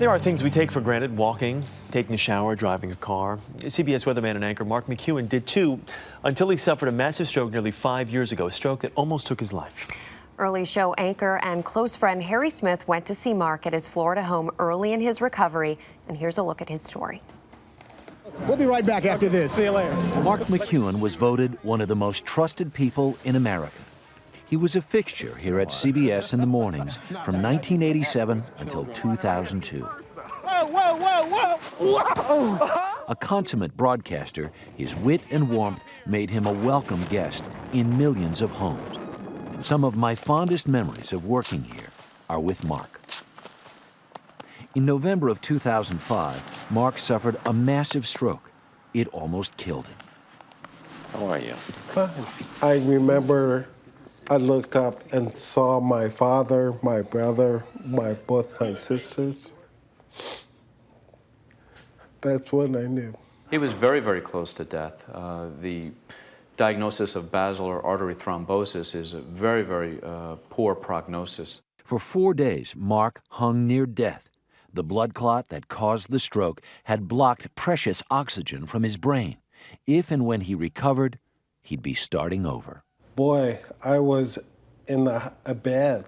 There are things we take for granted: walking, taking a shower, driving a car. CBS Weatherman and anchor Mark McEwen did too, until he suffered a massive stroke nearly 5 years ago, a stroke that almost took his life. Early show anchor and close friend Harry Smith went to see Mark at his Florida home early in his recovery, and here's a look at his story. We'll be right back after this. See you later. Mark McEwen was voted one of the most trusted people in America. He was a fixture here at CBS in the mornings from 1987 until 2002. Whoa, whoa, whoa, whoa, whoa! A consummate broadcaster, his wit and warmth made him a welcome guest in millions of homes. Some of my fondest memories of working here are with Mark. In November of 2005, Mark suffered a massive stroke. It almost killed him. How are you? I remember I looked up and saw my father, my brother, both my sisters. That's when I knew. He was very, very close to death. The diagnosis of basilar artery thrombosis is a very, very poor prognosis. For 4 days, Mark hung near death. The blood clot that caused the stroke had blocked precious oxygen from his brain. If and when he recovered, he'd be starting over. Boy, I was in a bed.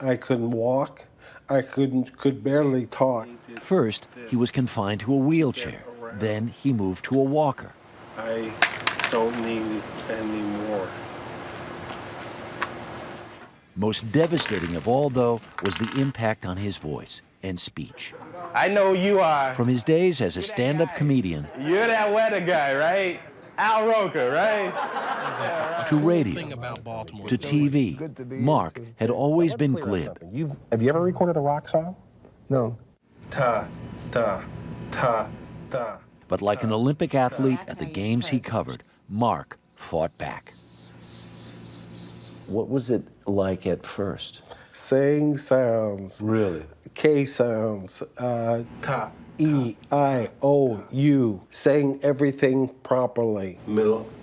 I couldn't walk. I could barely talk. First, he was confined to a wheelchair. Then he moved to a walker. I don't need it anymore. Most devastating of all, though, was the impact on his voice and speech. I know you are. From his days as a stand-up comedian You're that weather guy, right? Al Roker, right? to radio, to TV, Mark had always been glib. Have you ever recorded a rock song? No. Ta, ta, ta, ta. But like an Olympic athlete at the games he covered, Mark fought back. What was it like at first? Saying sounds. Really? K sounds. Ta, E, I, O, U. Saying everything properly. Millionaire.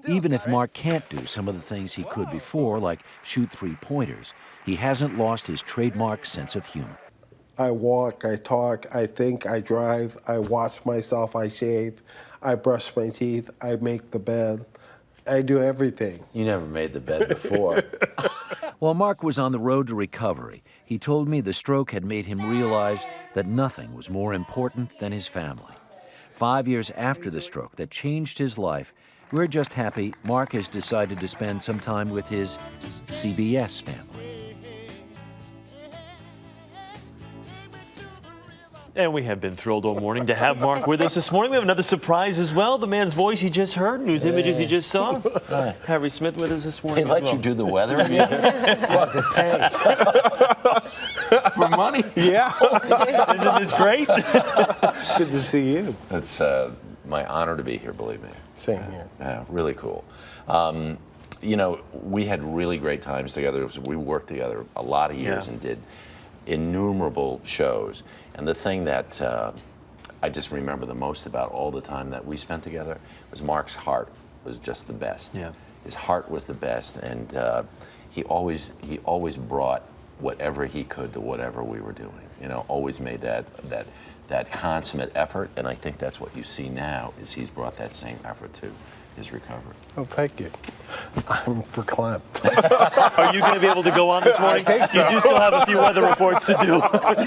Even if Mark can't do some of the things he could before, like shoot three-pointers, he hasn't lost his trademark sense of humor. I walk, I talk, I think, I drive, I wash myself, I shave, I brush my teeth, I make the bed. I do everything. You never made the bed before. While Mark was on the road to recovery, he told me the stroke had made him realize that nothing was more important than his family. 5 years after the stroke that changed his life, we're just happy Mark has decided to spend some time with his CBS family. And we have been thrilled all morning to have Mark with us this morning. We have another surprise as well. The man's voice you just heard, and whose images you just saw. Harry Smith with us this morning. They let you do the weather again? For money? Yeah. Isn't this great? Good to see you. It's my honor to be here, believe me. Same here. Yeah, really cool. You know, we had really great times together. We worked together a lot of years and did innumerable shows. And the thing that I just remember the most about all the time that we spent together was Mark's heart was just the best. Yeah. His heart was the best, and he always brought whatever he could to whatever we were doing. You know, always made that consummate effort, and I think that's what you see now is he's brought that same effort to his recovery. Oh, thank you. I'm verklempt. Are you going to be able to go on this morning? I think so. You do still have a few weather reports to do.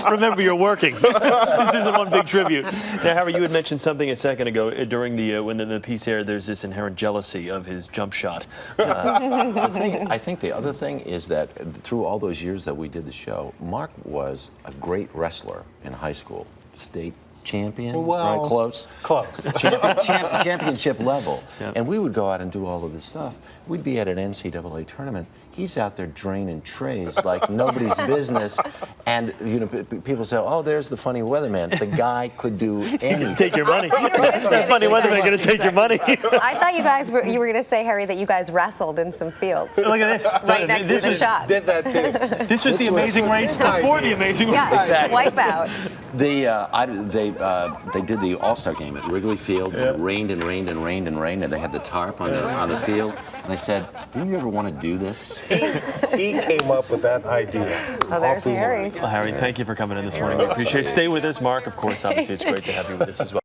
Remember, you're working. This isn't one big tribute. Now, Harry, you had mentioned something a second ago during when the piece aired. There's this inherent jealousy of his jump shot. I think the other thing is that through all those years that we did the show, Mark was a great wrestler in high school, state champion, well, right? Close. Championship level. Yeah. And we would go out and do all of this stuff. We'd be at an NCAA tournament. He's out there draining trays like nobody's business. And you know, people say, "Oh, there's the funny weatherman." The guy could do anything. Take your money. The funny weatherman going to take your money. I thought you were going to say, Harry, that you guys wrestled in some fields. Look at this. Right next to the shot. Did that too. This was the Amazing Race before the Amazing Race. Yeah, exactly. Wipeout. They did the All-Star game at Wrigley Field. It rained and rained and rained and rained, and they had the tarp on the field. And I said, "Didn't you ever want to do this?" He came up with that idea. Oh, there's Harry. Well, Harry, thank you for coming in this morning. We appreciate it. Stay with us. Mark, of course, obviously, it's great to have you with us as well.